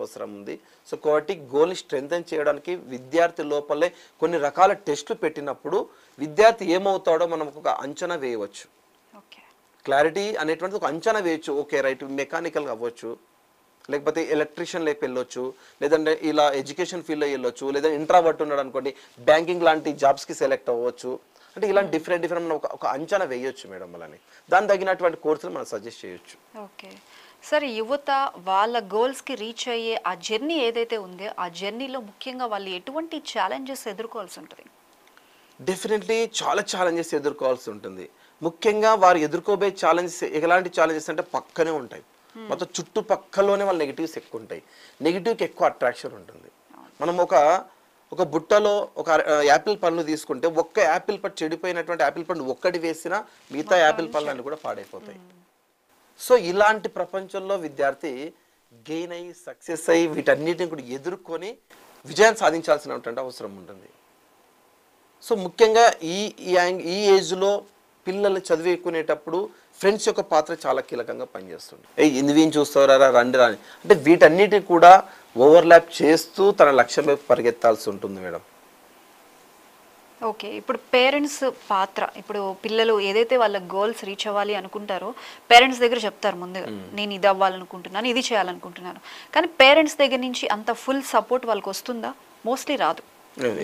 అవసరం ఉంది. సో కాబట్టి గోల్ని స్ట్రెంథెన్ చేయడానికి విద్యార్థి లోపలే కొన్ని రకాల టెస్టులు పెట్టినప్పుడు విద్యార్థి ఏమవుతాడో మనం ఒక అంచనా వేయవచ్చు. క్లారిటీ అనేటువంటిది ఒక అంచనా వేయచ్చు. ఓకే రైట్, మెకానికల్గా అవ్వచ్చు, లేకపోతే ఎలక్ట్రీషియన్ లేక వెళ్ళొచ్చు, లేదంటే ఇలా ఎడ్యుకేషన్ ఫీల్డ్లో వెళ్ళొచ్చు, లేదా ఇంట్రావర్ట్ ఉన్నాడు అనుకోండి బ్యాంకింగ్ లాంటి జాబ్స్కి సెలెక్ట్ అవ్వచ్చు. అంటే ఇలాంటి డిఫరెంట్ మనం ఒక అంచనా వేయొచ్చు మేడం. అలానే దాని తగినటువంటి కోర్సులు మనం సజెస్ట్ చేయొచ్చు. ఓకే సార్, యువత వాళ్ళ గోల్స్కి రీచ్ అయ్యే ఆ జర్నీ ఏదైతే ఉందో ఆ జర్నీలో ముఖ్యంగా వాళ్ళు ఎటువంటి ఛాలెంజెస్ ఎదుర్కోవాల్సి ఉంటుంది? డెఫినెట్లీ చాలా ఛాలెంజెస్ ఎదుర్కోవాల్సి ఉంటుంది. ముఖ్యంగా వారు ఎదుర్కోబోయే ఛాలెంజెస్ ఎలాంటి ఛాలెంజెస్ అంటే పక్కనే ఉంటాయి. మొత్తం చుట్టుపక్కలోనే వాళ్ళ నెగిటివ్స్ ఎక్కువ ఉంటాయి. నెగిటివ్కి ఎక్కువ అట్రాక్షన్ ఉంటుంది. మనం ఒక బుట్టలో ఒక యాపిల్ పండ్లు తీసుకుంటే ఒక్క యాపిల్ పండు చెడిపోయినటువంటి యాపిల్ పండు ఒక్కటి వేసినా మిగతా యాపిల్ పండ్లన్నీ కూడా పాడైపోతాయి. సో ఇలాంటి ప్రపంచంలో విద్యార్థి గెయిన్ అయ్యి సక్సెస్ అయ్యి వీటన్నిటిని కూడా ఎదుర్కొని విజయాన్ని సాధించాల్సినటువంటి అవసరం ఉంటుంది. సో ముఖ్యంగా ఈ ఏజ్లో పిల్లలు చదివేకునేటప్పుడు ఫ్రెండ్స్ యొక్క పాత్ర చాలా కీలకంగా పనిచేస్తుంది. ఎందువేం చూస్తారా రండి రాని అంటే వీటన్నిటిని కూడా ఓవర్లాప్ చేస్తూ తన లక్ష్యం వైపు పరిగెత్తాల్సి ఉంటుంది మేడం. ఓకే, ఇప్పుడు పేరెంట్స్ పాత్ర, ఇప్పుడు పిల్లలు ఏదైతే వాళ్ళ గోల్స్ రీచ్ అవ్వాలి అనుకుంటారో పేరెంట్స్ దగ్గర చెప్తారు ముందుగా, నేను ఇది అవ్వాలనుకుంటున్నాను, ఇది చేయాలనుకుంటున్నాను. కానీ పేరెంట్స్ దగ్గర నుంచి అంత ఫుల్ సపోర్ట్ వాళ్ళకి వస్తుందా? మోస్ట్లీ రాదు,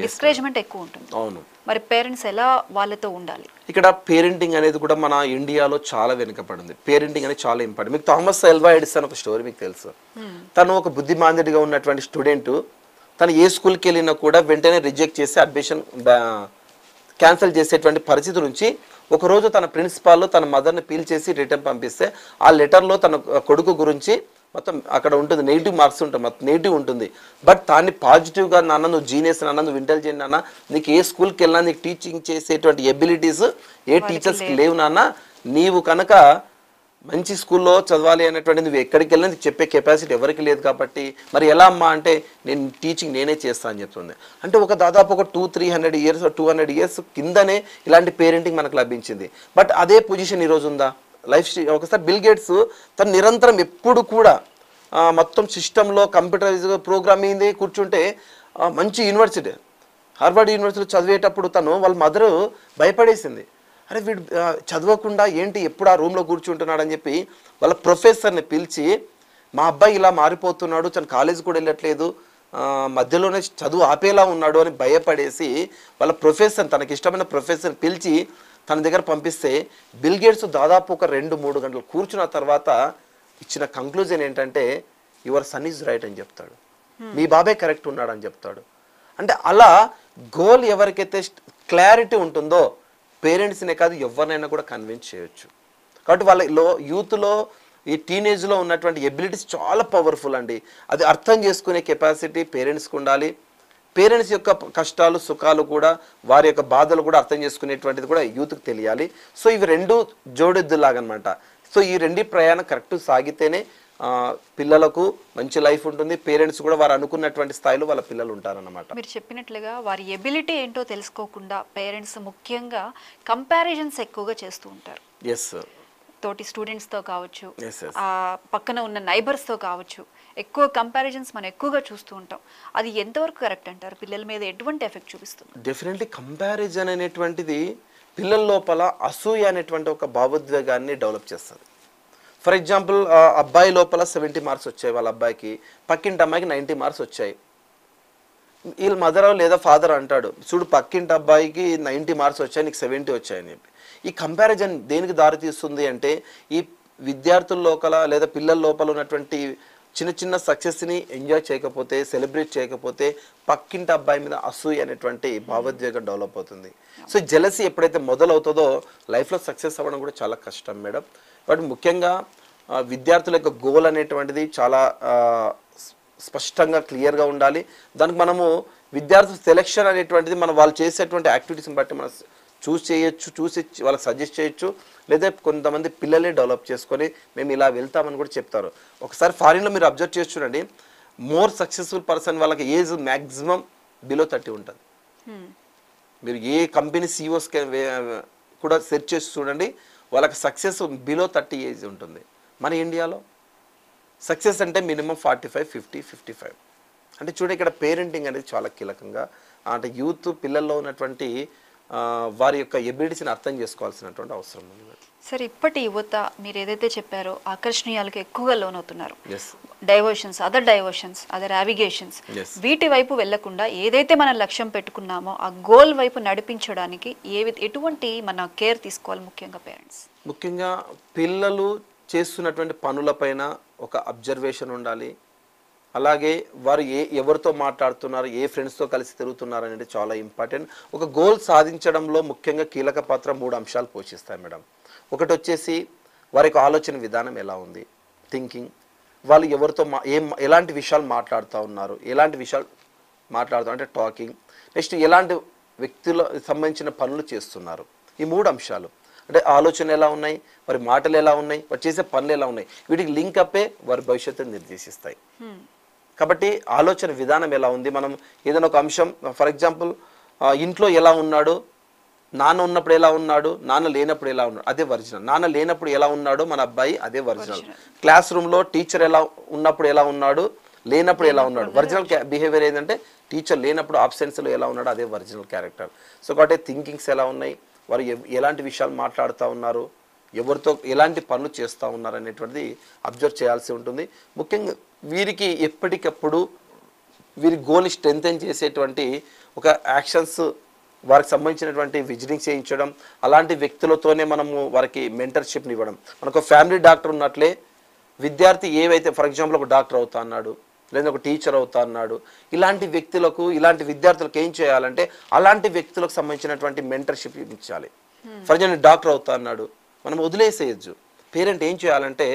డిస్కరేజ్మెంట్ ఎక్కువ ఉంటుంది. అవును, మరి పేరెంట్స్ ఎలా వాళ్ళతో ఉండాలి? ఇక్కడ పేరెంటింగ్ అనేది కూడా మన ఇండియాలో చాలా వెనుకబడింది. పేరెంటింగ్ అనేది చాలా ఇంపార్టెంట్. మీకు థామస్ అల్వా ఎడిసన్ ఒక స్టోరీ మీకు తెలుసు. తను ఒక బుద్ధిమాంద్యుడిగా ఉన్నటువంటి స్టూడెంట్. తను ఏ స్కూల్కి వెళ్ళినా కూడా వెంటనే రిజెక్ట్ చేసి అడ్మిషన్ క్యాన్సిల్ చేసేటువంటి పరిస్థితి నుంచి ఒకరోజు తన ప్రిన్సిపాల్ తన మదర్ని పీల్చేసి రిటర్న్ పంపిస్తే ఆ లెటర్లో తన కొడుకు గురించి మొత్తం అక్కడ ఉంటుంది, నెగిటివ్ మార్క్స్ ఉంటుంది, మొత్తం నెగిటివ్ ఉంటుంది. బట్ దాన్ని పాజిటివ్గా, నాన్న నువ్వు జీనియస్, నాన్న నువ్వు ఇంటెలిజెంట్, నాన్న నీకు ఏ స్కూల్కి వెళ్ళినా నీకు టీచింగ్ చేసేటువంటి ఎబిలిటీస్ ఏ టీచర్స్కి లేవు నాన్న, నీవు కనుక మంచి స్కూల్లో చదవాలి అనేటువంటి నువ్వు ఎక్కడికి వెళ్ళినా నీకు చెప్పే కెపాసిటీ ఎవరికి లేదు కాబట్టి మరి ఎలా అమ్మా అంటే నేను టీచింగ్ నేనే చేస్తాను అని చెప్తుంది. అంటే ఒక దాదాపు ఒక 200-300 ఇయర్స్ 200 ఇయర్స్ కిందనే ఇలాంటి పేరెంటింగ్ మనకు లభించింది. బట్ అదే పొజిషన్ ఈరోజు ఉందా? లైఫ్ ఒకసారి బిల్ గేట్స్ తను నిరంతరం ఎప్పుడు కూడా మొత్తం సిస్టంలో కంప్యూటరైజ్ ప్రోగ్రామింగ్ కూర్చుంటే మంచి యూనివర్సిటీ హార్వర్డ్ యూనివర్సిటీలో చదివేటప్పుడు తను వాళ్ళ మదరు భయపడేసింది. అరే వీడు చదవకుండా ఏంటి ఎప్పుడు ఆ రూమ్లో కూర్చుంటున్నాడు అని చెప్పి వాళ్ళ ప్రొఫెసర్ని పిలిచి మా అబ్బాయి ఇలా మారిపోతున్నాడు, తను కాలేజీ కూడా వెళ్ళట్లేదు, మధ్యలోనే చదువు ఆపేలా ఉన్నాడు అని భయపడేసి వాళ్ళ ప్రొఫెసర్, తనకి ఇష్టమైన ప్రొఫెసర్ని పిలిచి తన దగ్గర పంపిస్తే బిల్ గేట్స్ దాదాపు ఒక 2-3 గంటలు కూర్చున్న తర్వాత ఇచ్చిన కంక్లూజన్ ఏంటంటే యువర్ సన్ ఈజ్ రైట్ అని చెప్తాడు, మీ బాబాయ్ కరెక్ట్ ఉన్నాడు అని చెప్తాడు. అంటే అలా గోల్ ఎవరికైతే క్లారిటీ ఉంటుందో పేరెంట్స్నే కాదు ఎవరినైనా కూడా కన్విన్స్ చేయొచ్చు. కాబట్టి వాళ్ళ యూత్లో ఈ టీనేజ్లో ఉన్నటువంటి ఎబిలిటీస్ చాలా పవర్ఫుల్ అండి. అది అర్థం చేసుకునే కెపాసిటీ పేరెంట్స్కి ఉండాలి. పేరెంట్స్ యొక్క కష్టాలు సుఖాలు కూడా వారి యొక్క బాధలు కూడా అర్థం చేసుకునేటువంటిది కూడా యూత్కి తెలియాలి. సో ఇవి రెండు జోడెద్దులాగనమాట. సో ఈ రెండు ప్రయాణం కరెక్ట్ సాగితేనే పిల్లలకు మంచి లైఫ్ ఉంటుంది. పేరెంట్స్ కూడా వారు అనుకున్నటువంటి స్థాయిలో వాళ్ళ పిల్లలు ఉంటారన్నమాట. మీరు చెప్పినట్లుగా వారి ఎబిలిటీ ఏంటో తెలుసుకోకుండా పేరెంట్స్ ముఖ్యంగా కంపారిజన్స్ ఎక్కువగా చేస్తూ ఉంటారు. ఎస్, తోటి స్టూడెంట్స్తో కావచ్చు, పక్కన ఉన్న నైబర్స్తో కావచ్చు, ఎక్కువ కంపారిజన్స్ మనం ఎక్కువగా చూస్తూ ఉంటాం. అది ఎంతవరకు కరెక్ట్ అంటారు? పిల్లల మీద ఎటువంటి ఎఫెక్ట్ చూపిస్తుంది? డెఫినెట్లీ కంపారిజన్ అనేటువంటిది పిల్లల లోపల అసూయ అనేటువంటి ఒక భావోద్వేగాన్ని డెవలప్ చేస్తుంది. ఫర్ ఎగ్జాంపుల్ అబ్బాయి లోపల 70 మార్క్స్ వచ్చాయి, వాళ్ళ అబ్బాయికి పక్కింటి అమ్మాయికి 90 మార్క్స్ వచ్చాయి. వీళ్ళ మదర్ లేదా ఫాదర్ అంటాడు, చూడు పక్కింటి అబ్బాయికి 90 మార్క్స్ వచ్చాయి, నీకు 70 వచ్చాయని చెప్పి. ఈ కంపారిజన్ దేనికి దారితీస్తుంది అంటే ఈ విద్యార్థుల లోపల లేదా పిల్లల లోపల ఉన్నటువంటి చిన్న చిన్న సక్సెస్ని ఎంజాయ్ చేయకపోతే, సెలబ్రేట్ చేయకపోతే పక్కింటి అబ్బాయి మీద అసూయ అనేటువంటి భావోద్వేగం డెవలప్ అవుతుంది. సో జెలసీ ఎప్పుడైతే మొదలవుతుందో లైఫ్లో సక్సెస్ అవ్వడం కూడా చాలా కష్టం మేడం. కాబట్టి ముఖ్యంగా విద్యార్థుల యొక్క గోల్ అనేటువంటిది చాలా స్పష్టంగా క్లియర్గా ఉండాలి. దానికి మనము విద్యార్థుల సెలెక్షన్ అనేటువంటిది మనం వాళ్ళు చేసేటువంటి యాక్టివిటీస్ని బట్టి మనం చూసి వాళ్ళకి సజెస్ట్ చేయొచ్చు. లేదా కొంతమంది పిల్లలే డెవలప్ చేసుకొని మేము ఇలా వెళ్తామని కూడా చెప్తారు. ఒకసారి ఫారిన్లో మీరు అబ్జర్వ్ చేసి చూడండి, మోర్ సక్సెస్ఫుల్ పర్సన్ వాళ్ళకి ఏజ్ మ్యాక్సిమం బిలో 30 ఉంటుంది. మీరు ఏ కంపెనీ సిఇఓస్ కూడా సెర్చ్ చేసి చూడండి, వాళ్ళకి సక్సెస్ బిలో 30 ఏజ్ ఉంటుంది. మన ఇండియాలో సక్సెస్ అంటే మినిమం 45, 50, 55. అంటే చూడ ఇక్కడ పేరెంటింగ్ అనేది చాలా కీలకంగా, అంటే యూత్ పిల్లల్లో ఉన్నటువంటి వారి యొక్క ఎబిలిటీస్ని అర్థం చేసుకోవాల్సినటువంటి అవసరం ఉంది. సరే, ఇప్పటి యువత మీరు ఏదైతే చెప్పారో ఆకర్షణీయాలకు ఎక్కువగా లోనవుతున్నారు. Yes. Diversions, other navigations, Yes. వీటి వైపు వెళ్లకుండా ఏదైతే మనం లక్ష్యం పెట్టుకున్నామో ఆ గోల్ వైపు నడిపించడానికి ఎటువంటి మన కేర్ తీసుకోవాలి ముఖ్యంగా పేరెంట్స్? ముఖ్యంగా పిల్లలు చేస్తున్నటువంటి పనులపైన ఒక అబ్జర్వేషన్ ఉండాలి. అలాగే వారు ఎవరితో మాట్లాడుతున్నారు, ఏ ఫ్రెండ్స్తో కలిసి తిరుగుతున్నారు అనేది చాలా ఇంపార్టెంట్. ఒక గోల్ సాధించడంలో ముఖ్యంగా కీలక పాత్ర 3 అంశాలు పోషిస్తాయి మేడం. ఒకటి వచ్చేసి వారికి ఆలోచన విధానం ఎలా ఉంది, థింకింగ్, వాళ్ళు ఎవరితో ఎలాంటి విషయాలు మాట్లాడుతూ ఉన్నారు, ఎలాంటి విషయాలు మాట్లాడుతూ అంటే టాకింగ్, నెక్స్ట్ ఎలాంటి వ్యక్తుల సంబంధించిన పనులు చేస్తున్నారు. ఈ 3 అంశాలు అంటే ఆలోచన ఎలా ఉన్నాయి, వారి మాటలు ఎలా ఉన్నాయి, వారు చేసే పనులు ఎలా ఉన్నాయి, వీటికి లింక్ అప్పే వారి భవిష్యత్తును నిర్దేశిస్తాయి. కాబట్టి ఆలోచన విధానం ఎలా ఉంది, మనం ఏదైనా ఒక అంశం ఫర్ ఎగ్జాంపుల్ ఇంట్లో ఎలా ఉన్నాడు, నాన్న ఉన్నప్పుడు ఎలా ఉన్నాడు, నాన్న లేనప్పుడు ఎలా ఉన్నాడు, అదే ఒరిజినల్. నాన్న లేనప్పుడు ఎలా ఉన్నాడో మన అబ్బాయి అదే ఒరిజినల్. క్లాస్ రూమ్లో టీచర్ ఎలా ఉన్నప్పుడు ఎలా ఉన్నాడు, లేనప్పుడు ఎలా ఉన్నాడు, ఒరిజినల్ బిహేవియర్ ఏంటంటే టీచర్ లేనప్పుడు ఆబ్సెన్స్లో ఎలా ఉన్నాడో అదే ఒరిజినల్ క్యారెక్టర్. సో కాబట్టి థింకింగ్స్ ఎలా ఉన్నాయి, వారు ఎలాంటి విషయాలు మాట్లాడుతూ ఉన్నారు, ఎవరితో ఎలాంటి పనులు చేస్తూ ఉన్నారు అనేటువంటిది అబ్జర్వ్ చేయాల్సి ఉంటుంది. ముఖ్యంగా వీరికి ఎప్పటికప్పుడు వీరి గోల్ని స్ట్రెంథెన్ చేసేటువంటి ఒక యాక్షన్స్, వారికి సంబంధించినటువంటి విజిటింగ్ చేయించడం, అలాంటి వ్యక్తులతోనే మనము వారికి మెంటర్షిప్ని ఇవ్వడం. మనకు ఫ్యామిలీ డాక్టర్ ఉన్నట్లే విద్యార్థి ఏవైతే ఫర్ ఎగ్జాంపుల్ ఒక డాక్టర్ అవుతా అన్నాడు, లేదా ఒక టీచర్ అవుతా అన్నాడు, ఇలాంటి వ్యక్తులకు ఇలాంటి విద్యార్థులకు ఏం చేయాలంటే అలాంటి వ్యక్తులకు సంబంధించినటువంటి మెంటర్షిప్ ఇచ్చాలి. ఫర్ ఎగ్జాంపుల్ డాక్టర్ అవుతా అన్నాడు, మనం వదిలేసేయచ్చు. పేరెంట్ ఏం చేయాలంటే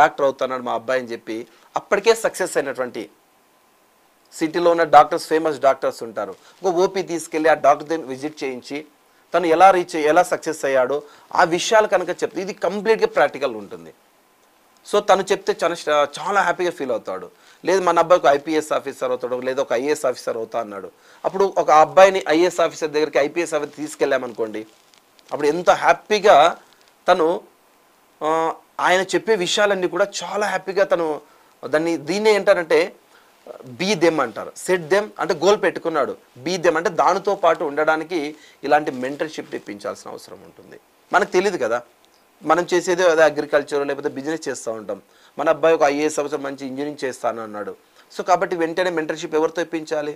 డాక్టర్ అవుతున్నాడు మా అబ్బాయి అని చెప్పి అప్పటికే సక్సెస్ అయినటువంటి సిటీలో ఉన్న డాక్టర్స్, ఫేమస్ డాక్టర్స్ ఉంటారు, ఒక ఓపీ తీసుకెళ్ళి ఆ డాక్టర్ దగ్గర విజిట్ చేయించి తను ఎలా సక్సెస్ అయ్యాడో ఆ విషయాలు కనుక చెప్తే ఇది కంప్లీట్గా ప్రాక్టికల్ ఉంటుంది. సో తను చెప్తే చాలా హ్యాపీగా ఫీల్ అవుతాడు. లేదు మన అబ్బాయి ఒక ఐపీఎస్ ఆఫీసర్ అవుతాడు, లేదా ఒక ఐఏఎస్ ఆఫీసర్ అవుతా అన్నాడు, అప్పుడు ఒక అబ్బాయిని ఐఏఎస్ ఆఫీసర్ దగ్గరికి ఐపీఎస్ ఆఫీసర్ తీసుకెళ్ళామనుకోండి, అప్పుడు ఎంత హ్యాపీగా తను ఆయన చెప్పే విషయాలన్నీ కూడా చాలా హ్యాపీగా తను దీన్నే ఏంటారంటే బీ దెమ్ అంటారు. సెట్ దెమ్ అంటే గోల్ పెట్టుకున్నాడు, బీ దెమ్ అంటే దానితో పాటు ఉండడానికి ఇలాంటి మెంటర్షిప్ ఇప్పించాల్సిన అవసరం ఉంటుంది. మనకు తెలియదు కదా, మనం చేసేది అదే అగ్రికల్చర్ లేకపోతే బిజినెస్ చేస్తూ ఉంటాం. మన అబ్బాయి ఒక ఐఏఎస్ ఆఫీసర్ మంచి ఇంజనీరింగ్ చేస్తాను అన్నాడు. సో కాబట్టి వెంటనే మెంటర్షిప్ ఎవరితో ఇప్పించాలి,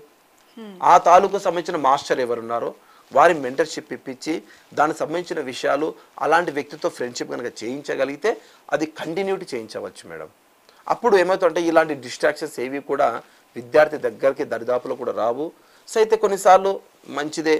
ఆ తాలూకు సంబంధించిన మాస్టర్ ఎవరున్నారో వారి మెంటర్షిప్ ఇప్పించి దానికి సంబంధించిన విషయాలు అలాంటి వ్యక్తితో ఫ్రెండ్షిప్ కనుక చేయించగలిగితే అది కంటిన్యూటీ చేయించవచ్చు మేడం. అప్పుడు ఏమవుతుందంటే ఇలాంటి డిస్ట్రాక్షన్స్ ఏవి కూడా విద్యార్థి దగ్గరికి దరిదాపులో కూడా రావు. సో అయితే కొన్నిసార్లు మంచిదే,